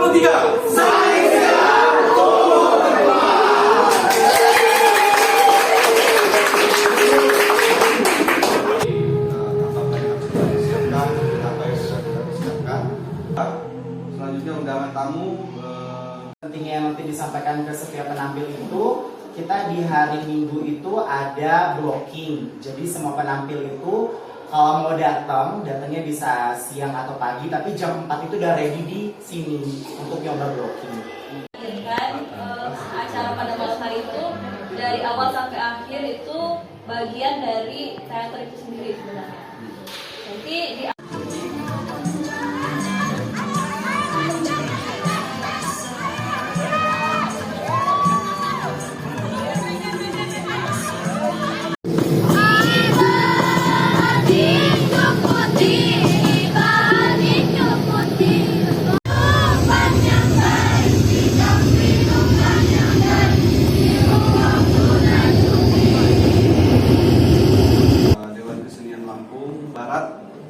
2023 Sains Tumbuh Kembang. Selanjutnya undangan tamu pentingnya yang nanti disampaikan ke setiap penampil itu, kita di hari Minggu itu ada blocking. Jadi semua penampil itu kalau mau datangnya bisa siang atau pagi, tapi jam 4 itu udah ready di sini untuk nyoba blocking. Kan acara pada malam hari itu dari awal sampai akhir itu bagian dari teater itu sendiri sebenarnya. Nanti di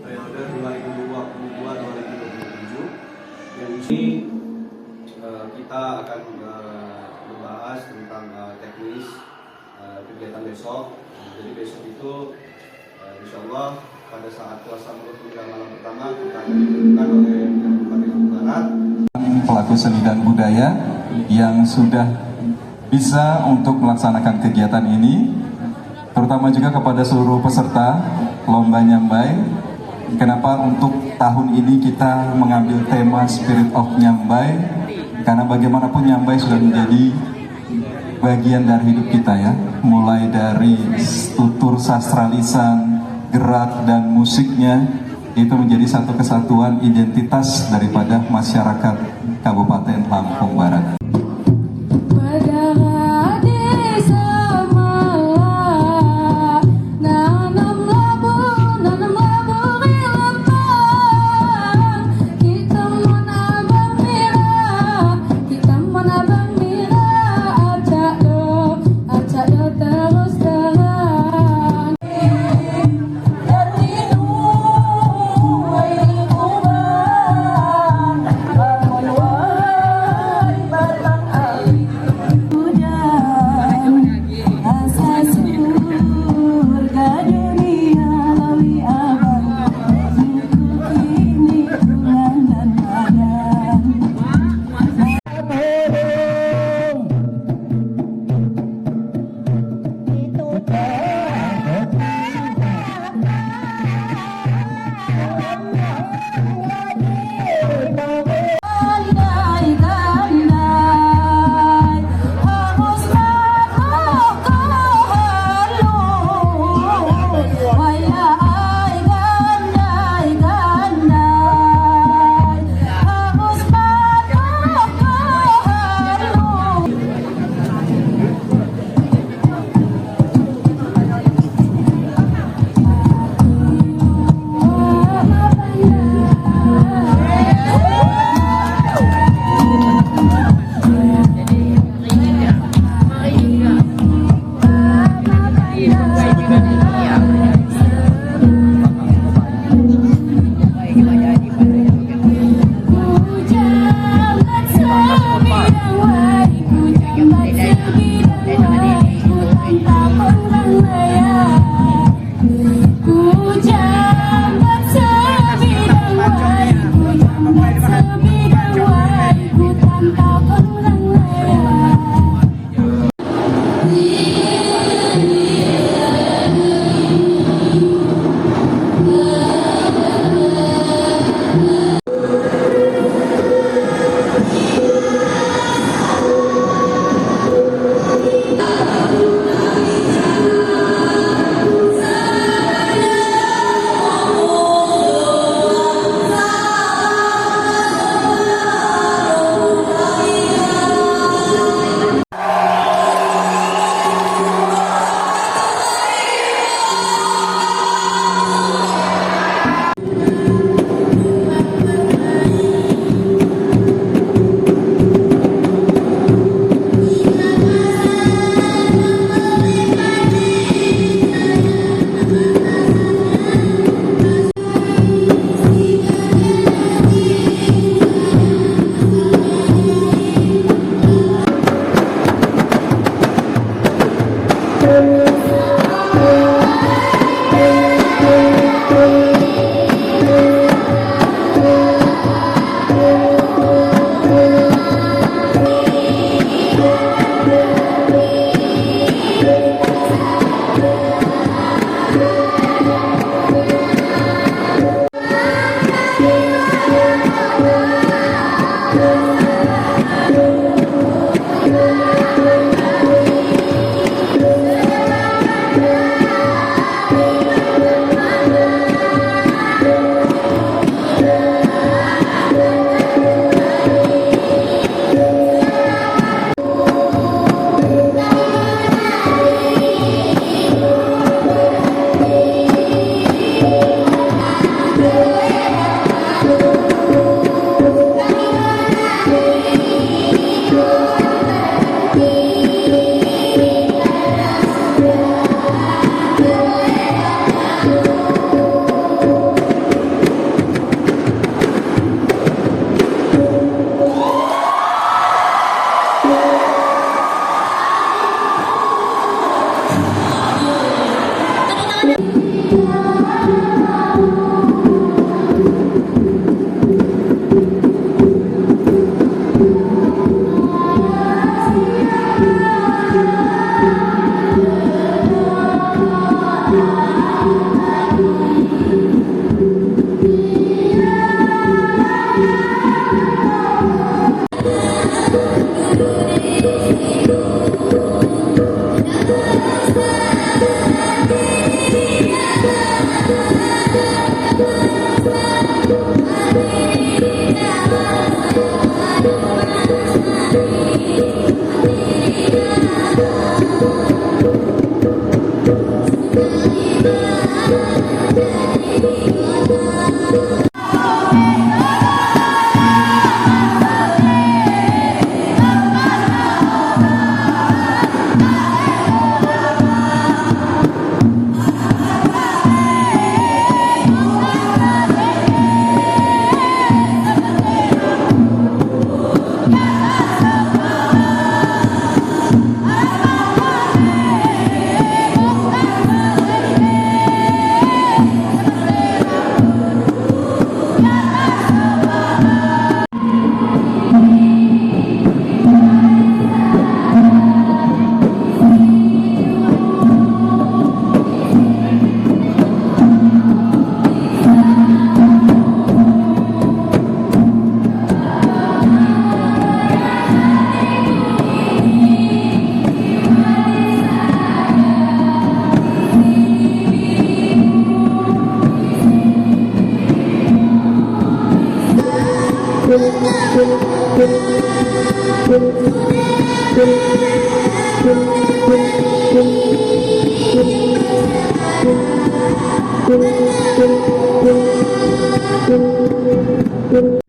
periode 2022-2027 yang ini kita akan membahas tentang teknis kegiatan besok. Jadi besok itu insya Allah pada saat puasa hingga malam pertama kita akan dilakukan oleh Kabupaten Lampung Barat. Pelaku seni dan budaya yang sudah bisa untuk melaksanakan kegiatan ini, terutama juga kepada seluruh peserta Lomba Nyambai. Kenapa untuk tahun ini kita mengambil tema Spirit of Nyambai? Karena bagaimanapun Nyambai sudah menjadi bagian dari hidup kita ya. Mulai dari tutur sastra lisan, gerak dan musiknya, itu menjadi satu kesatuan identitas daripada masyarakat Kabupaten Lampung Barat.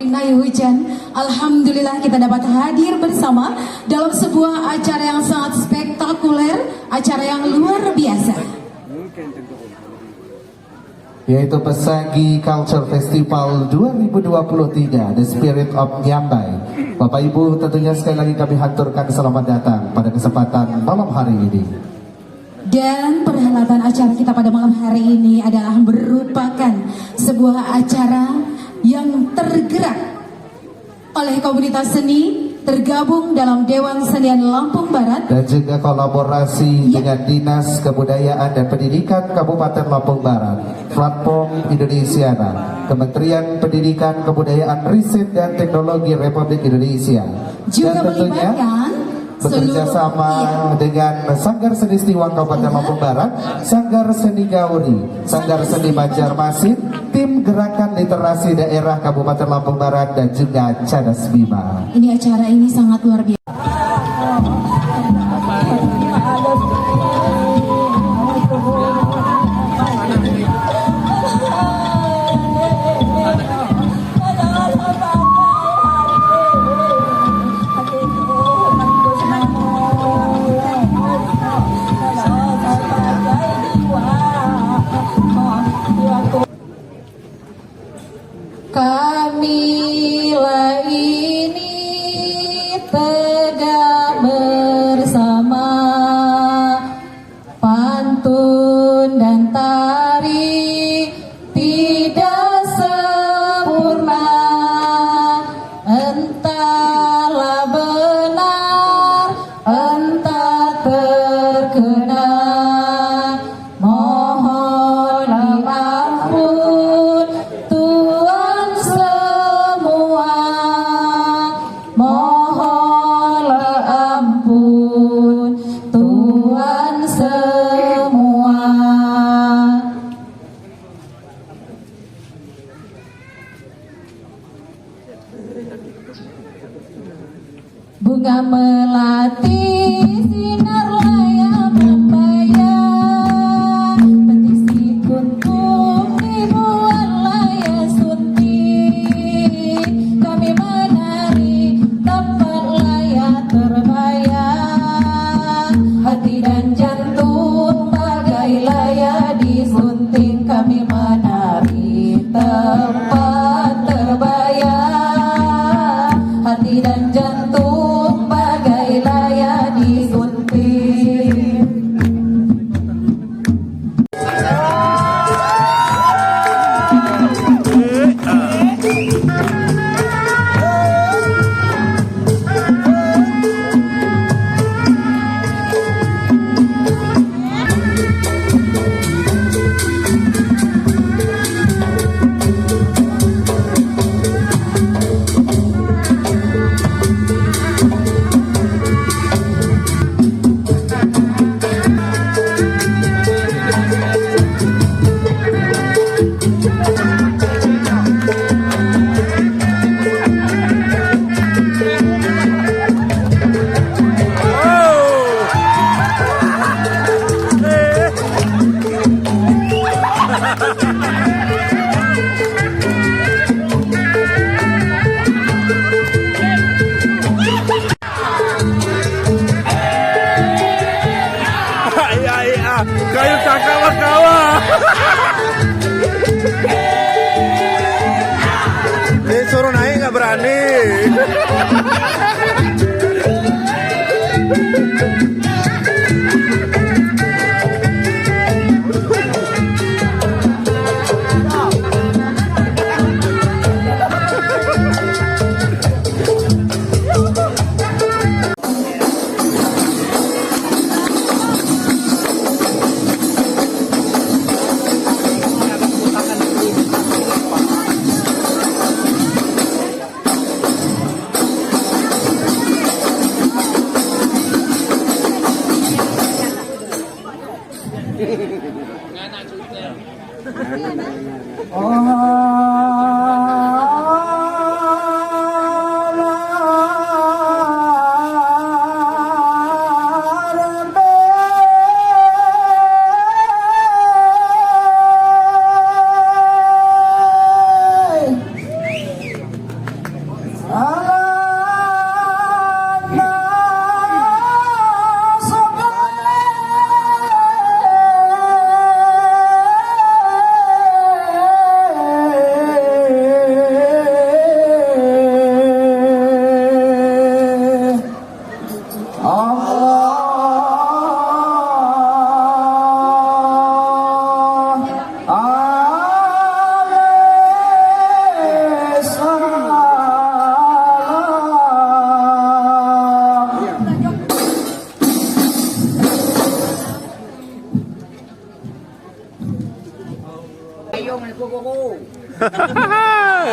Naik hujan, alhamdulillah kita dapat hadir bersama dalam sebuah acara yang sangat spektakuler, acara yang luar biasa, yaitu Pesagi Culture Festival 2023 The Spirit of Nyambai. Bapak Ibu, tentunya sekali lagi kami haturkan selamat datang pada kesempatan malam hari ini. dan perhelatan acara kita pada malam hari ini adalah merupakan sebuah acara yang tergerak oleh komunitas seni tergabung dalam Dewan Senian Lampung Barat dan juga kolaborasi dengan Dinas Kebudayaan dan Pendidikan Kabupaten Lampung Barat, Platform Indonesiana, Kementerian Pendidikan, Kebudayaan, Riset dan Teknologi Republik Indonesia, juga dan tentunya melibatkan bekerja sama dengan Sanggar Seni Stiwang Kabupaten Lampung Barat, Sanggar Seni Gauri, Sanggar Seni Banjarmasin, Tim Gerakan Literasi Daerah Kabupaten Lampung Barat, dan juga Cadas Bima. Ini acara ini sangat luar biasa. Kamilah ini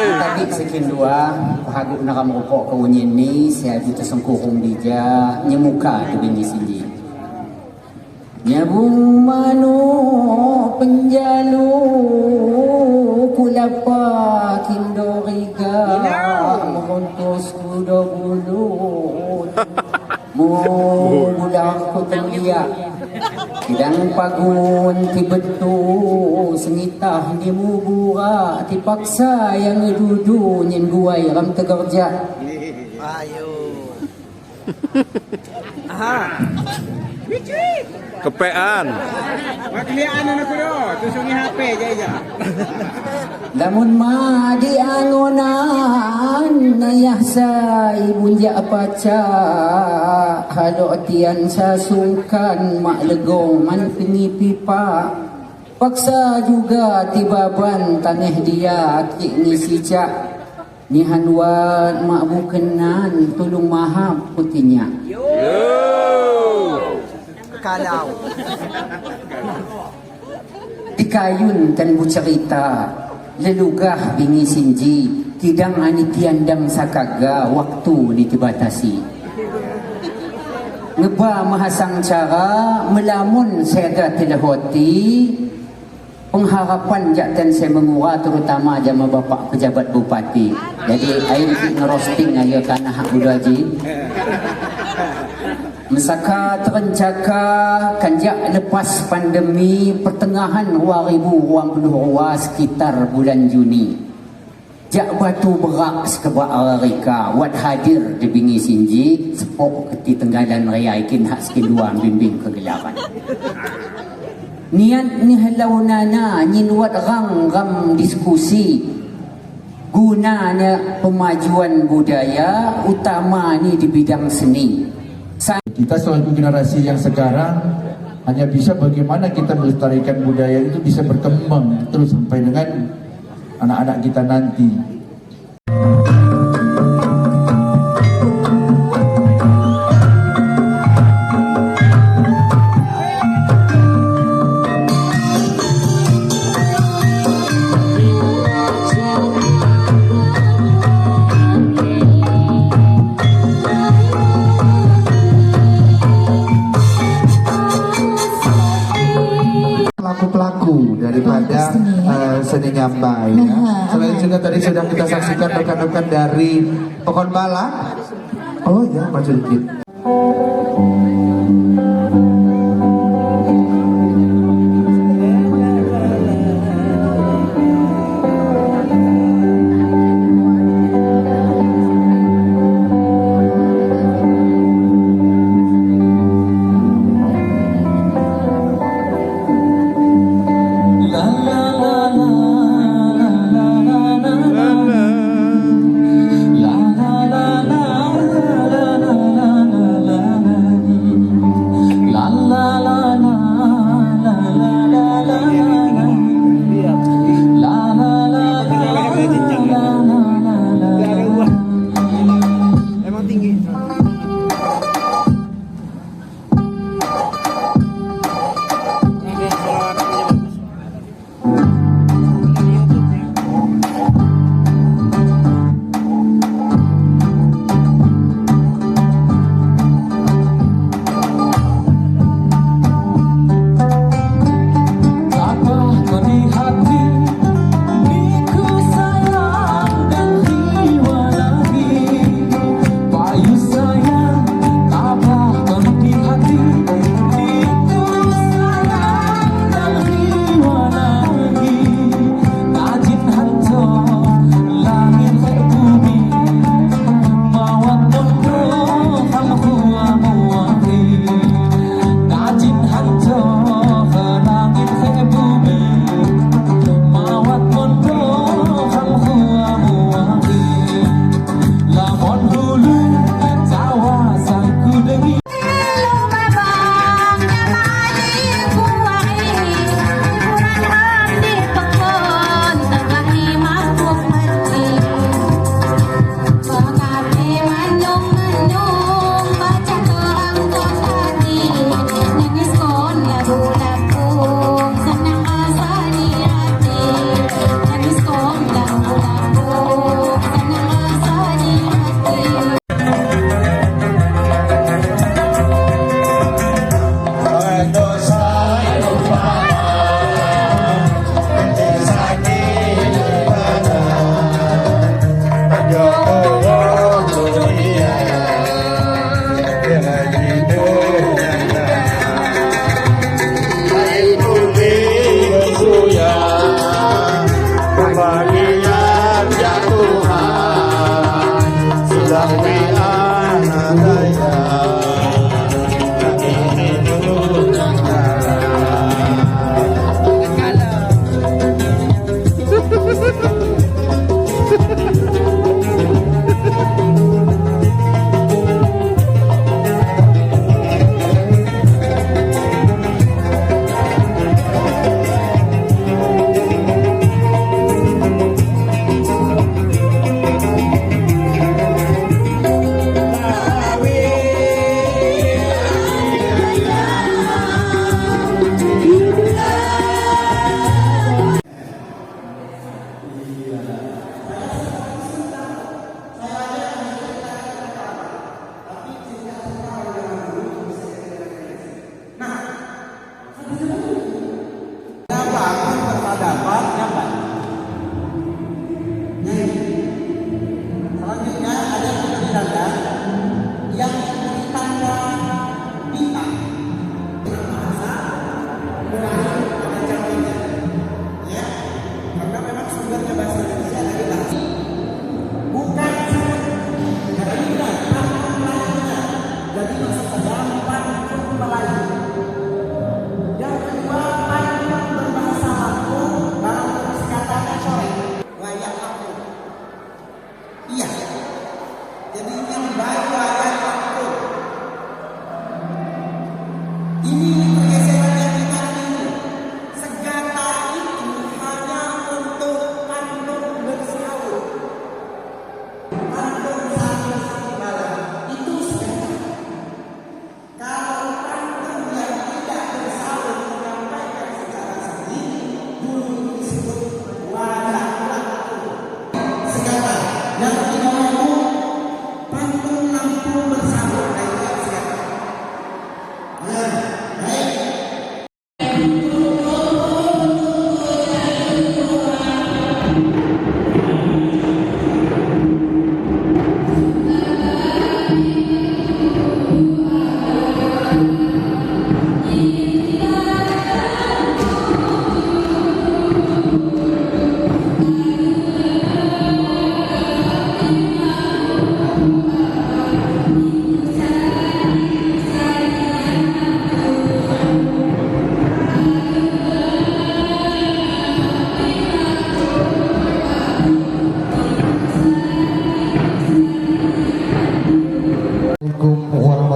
Tadi sekian dua pahaguk na kamukok kaunyin ni siya dito sa kukong dia nyemuka tu bini sini. Nyabung mano penjalu kulapa kindoriga mohontos kudo bulu budak ko tanggiya Kidang pagun ti betu sengitah di mubura ti paksa yang dudu nyen guai ram tegerja. Ayo. Aha. Kepean. Maklian na ko yo, tusungi HP aja. Lamun ma di angonan nayah sa ibunja paca halo atian sa sungkan mak legong man pingipipa paksa juga tibaban taneh dia ki ngisi cak ni hanwan mak bukenan tulung mahap putinya Kalau Dikayun kan bucerita lelugah bingi sinji tidang ani tiandang sakaga waktu ditibatasi ngeba mahasang cara melamun saya telehoti pengharapan jaktan saya mengura terutama jama bapak pejabat bupati jadi air ngerosting ayo kana hak budaji Mesaka terencaka kanjak lepas pandemi pertengahan 2022 sekitar bulan Juni. Jak batu berak sekebak Arika wat hadir di bingi sinji sepok keti tenggalan raya ikin hak sekin dua bimbing kegelapan. Niat ni halau nana nyinwat ram diskusi gunanya pemajuan budaya utama ni di bidang seni. Kita selaku generasi yang sekarang hanya bisa bagaimana kita melestarikan budaya itu bisa berkembang terus sampai dengan anak-anak kita nanti. Pelaku daripada seni nyambai ya. Selain juga tadi sudah kita saksikan rekan-rekan dari Pokon Bala. Oh ya, maju dikit. La la la la la la la la la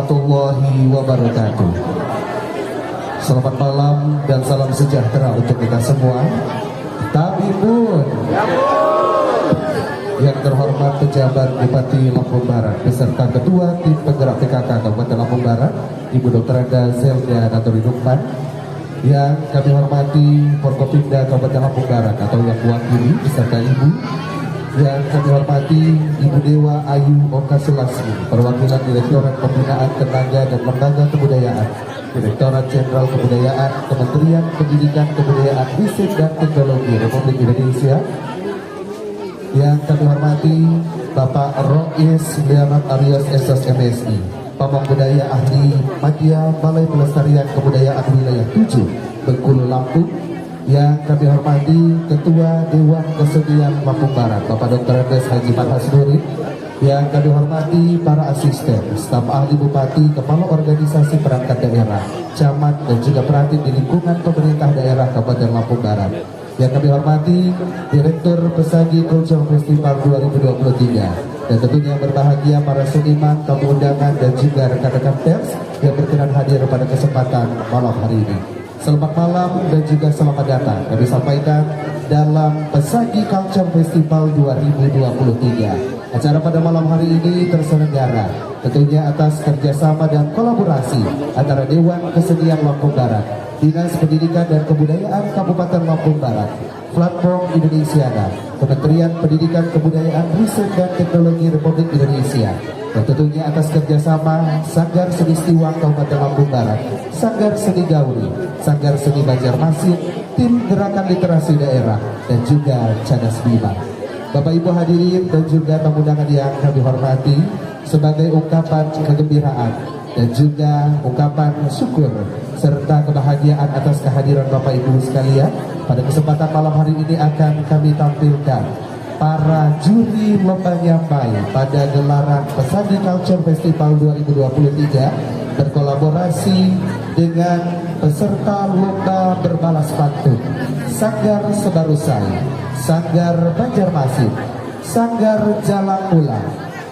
warahmatullahi wabarakatuh. Selamat malam dan salam sejahtera untuk kita semua. Tapi pun yang terhormat pejabat Bupati Lampung Barat beserta Ketua Tim Penggerak PKK Kabupaten Lampung Barat, Ibu Dr. Anda Zelda Naturi Nukman, yang kami hormati Forkopimda Kabupaten Lampung Barat atau yang mewakili beserta Ibu, yang kami hormati Ibu Dewa Ayu Oka Sulasmi, perwakilan Direktorat Pembinaan Tenaga dan Lembaga Kebudayaan, Direktorat Jenderal Kebudayaan, Kementerian Pendidikan Kebudayaan, Riset dan Teknologi Republik Indonesia. Yang kami hormati Bapak Rois Leonard Arias SS MSI, Pamong Budaya Ahli Madya Balai Pelestarian Kebudayaan Wilayah 7 Bengkulu Lampung. Yang kami hormati Ketua Dewan Kesenian Lampung Barat Bapak Dr. Andes Haji Farhas Nuri. Yang kami hormati para asisten, staf ahli bupati, kepala organisasi perangkat daerah, camat dan juga perhati di lingkungan pemerintah daerah Kabupaten Lampung Barat. Yang kami hormati Direktur Pesagi Culture Festival 2023, dan tentunya yang berbahagia para seniman, tamu undangan dan juga rekan-rekan pers yang berkenan hadir pada kesempatan malam hari ini. Selamat malam dan juga selamat datang kami sampaikan dalam Pesagi Culture Festival 2023. Acara pada malam hari ini terselenggara tentunya atas kerjasama dan kolaborasi antara Dewan Kesenian Lampung Barat, Dinas Pendidikan dan Kebudayaan Kabupaten Lampung Barat, Platform Indonesiana, Kementerian Pendidikan Kebudayaan, Riset dan Teknologi Republik Indonesia, dan tentunya atas kerjasama Sanggar Seni Stiwang Kabupaten Lampung Barat, Sanggar Seni Gauri, Sanggar Seni Banjarmasin, Tim Gerakan Literasi Daerah, dan juga Cadas Bima. Bapak Ibu hadirin dan juga tamu undangan yang kami hormati, sebagai ungkapan kegembiraan dan juga ungkapan syukur serta kebahagiaan atas kehadiran Bapak Ibu sekalian, pada kesempatan malam hari ini akan kami tampilkan para juri lomba nyampai pada gelaran Pesagi Culture Festival 2023 berkolaborasi dengan peserta lomba berbalas pantun Sanggar Sebarusai, Sanggar Banjarmasin, Sanggar Jalan Mula,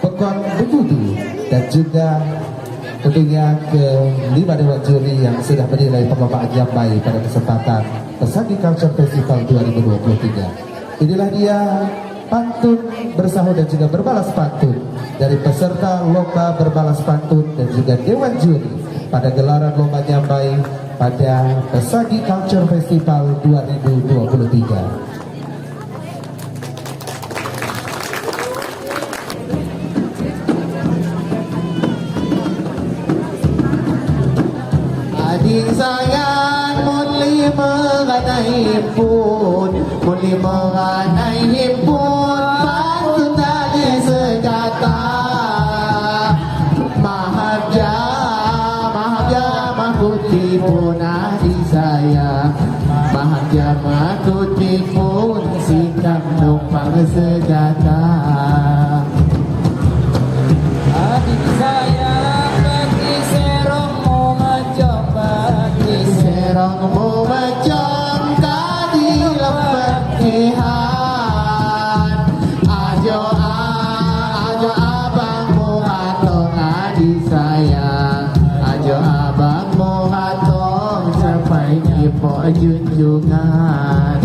Pekon Betutu, dan juga tentunya ke-5 dewan juri yang sudah menilai perlombaan nyampai pada kesempatan Pesagi Culture Festival 2023. Inilah dia pantun bersahur dan juga berbalas pantun dari peserta lomba berbalas pantun dan juga dewan juri pada gelaran lomba nyampai pada Pesagi Culture Festival 2023. Adik sayang muli mengenai himpun, muli mengenai himpun, pantun tali sejata. Mahaja, mahaja makuti pun adik sayang, mahaja makuti pun sikap numpang sejata. Adik sayang bagi serongmu macam bagi serongmu macam tadi lembakihan. Ajo abangmu atau adik sayang, ajo abangmu atau บ่ยืนอยู่งาน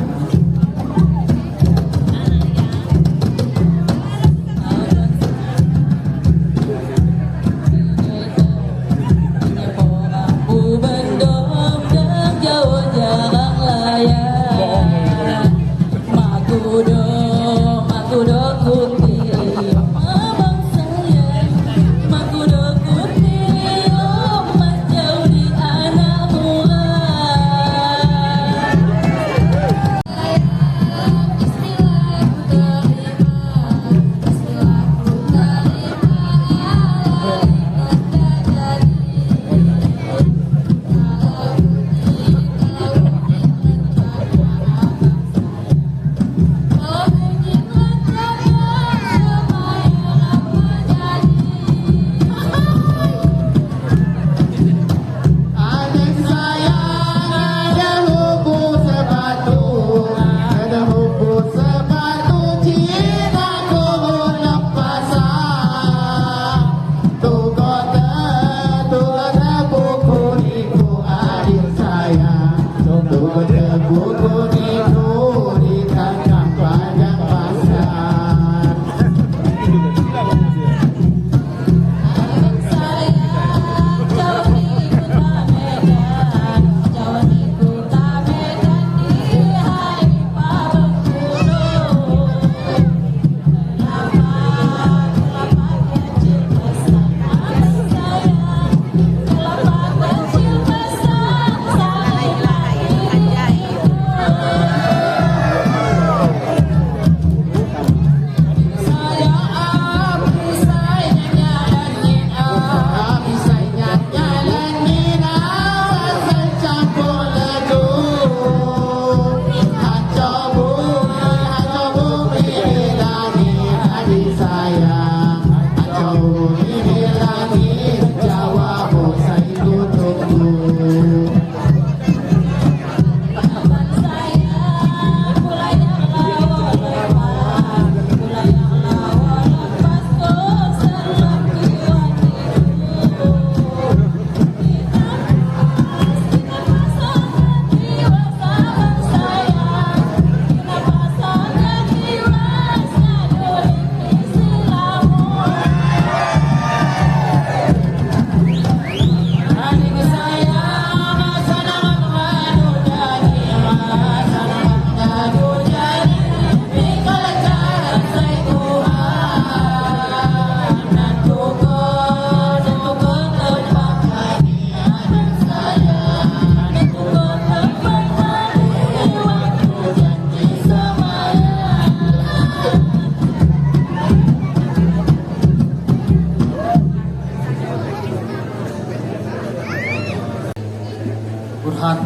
Burhan,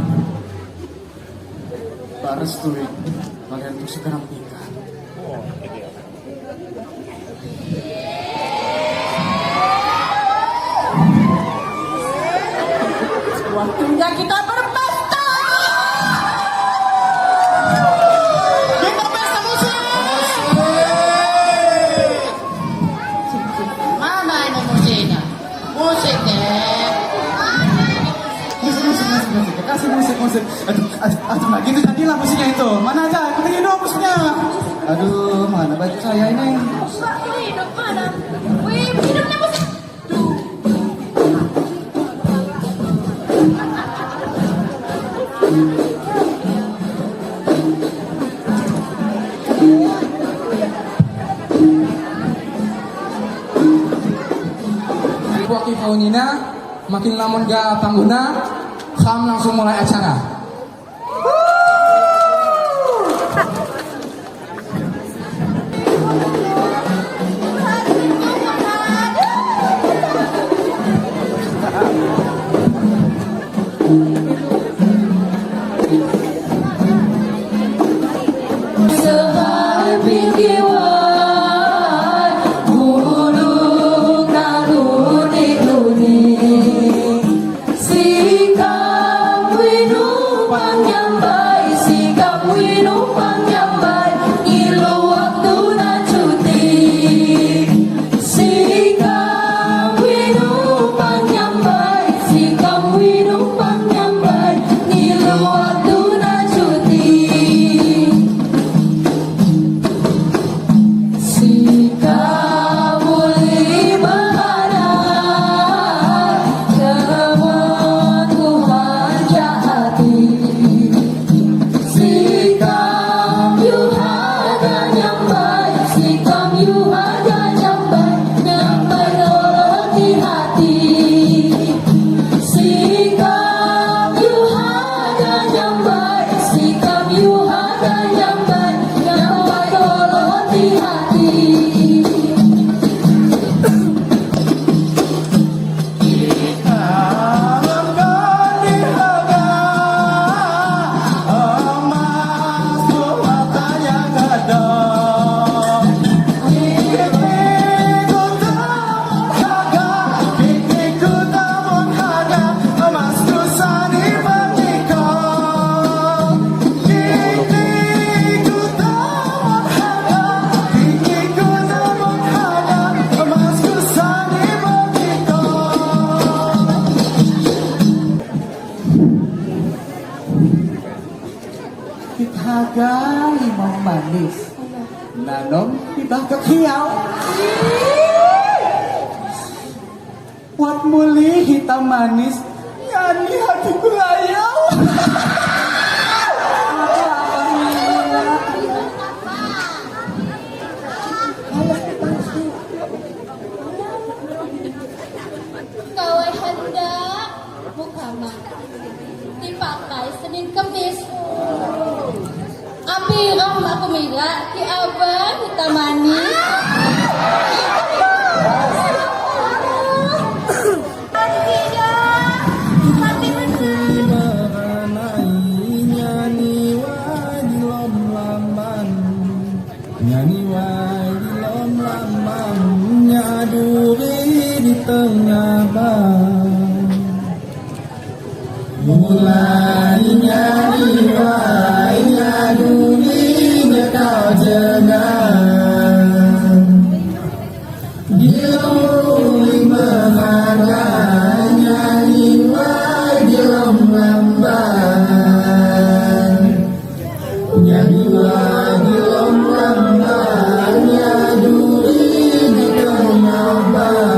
Pak Restui, kalian tuh sekarang nikah. Waktunya kita berpesta. Kita pesta musik. Mana ini musiknya? Musiknya. Musik, kasih musik. Aduh, nah gitu jadilah musiknya itu. Mana aja, kita dong musiknya. Aduh, mana baju saya ini? Hidup mana? Wih, hidupnya musik. Waktu kaunina, makin lamun gak tangguna, Kam langsung mulai acara. What hagai mau manis nanom di bakak hiau buat muli hitam manis nyanyi hatiku layau. Kawai hendak mukamak dipakai Senin Kemis. Apirah aku mira ki abang hitam manis. Nyanyi wae di lom lamang nyaduri di tengah bang mulai nyanyi wae nyaduri kau jenang di lom lima nyanyi wae di lom lambang nyanyi wae di lom lambang nyaduri di tengah bang.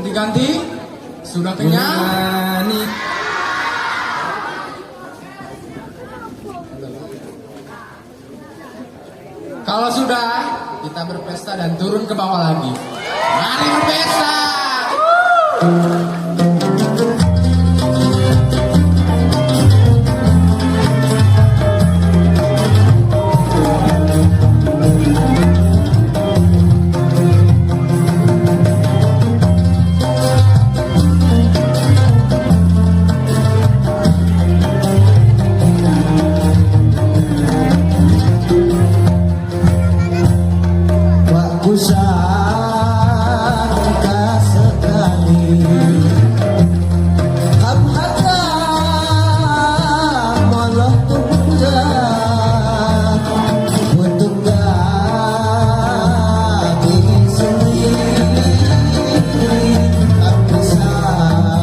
diganti. Sudah kenyang. Kalau sudah, kita berpesta dan turun ke bawah lagi. Mari berpesta. Sangka sekali hamaka malah tunggal bertunggal diri sendiri aku sangka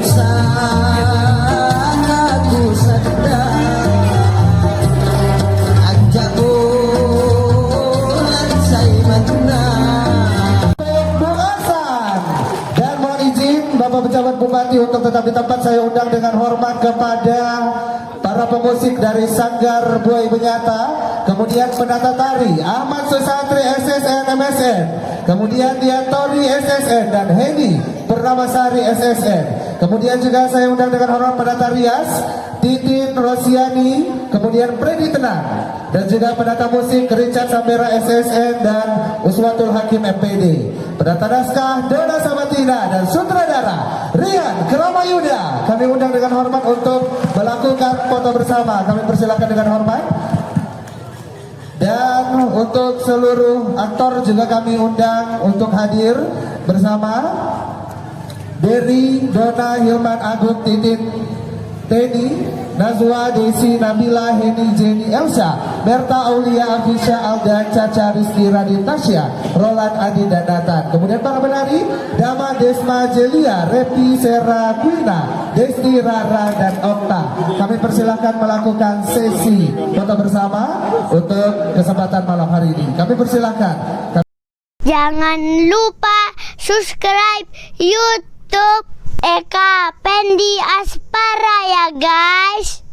sangka aku sangka Pejabat Bupati untuk tetap di tempat, saya undang dengan hormat kepada para pemusik dari Sanggar Buai Benyata, kemudian penata tari Ahmad Susantri SSN MSN, kemudian Diantori SSN dan Hedi Purnamasari SSN. Kemudian juga saya undang dengan hormat penata rias Titin Rosiani, kemudian Freddy Tenang, dan juga penata musik Richard Sambera SSN dan Uswatul Hakim FPD. Penata naskah Dona Sabatina dan sutradara Rian Kramayuda. Kami undang dengan hormat untuk melakukan foto bersama. Kami persilakan dengan hormat. Dan untuk seluruh aktor juga kami undang untuk hadir bersama. Dery, Dona, Hilman, Agung, Titin, Teni, Nazwa, Desi, Nabila, Heni, Jenny, Elsa, Berta, Aulia, Afisha, Aldan, Caca, Rizky, Radin, Tasya, Roland, Adi, dan Nathan. Kemudian para penari Dama, Desma, Jelia, Repi, Sera, Quina, Desti, Rara, dan Okta. Kami persilahkan melakukan sesi foto bersama untuk kesempatan malam hari ini. Kami persilahkan. Jangan lupa subscribe YouTube Eka Pendi Aspara ya guys.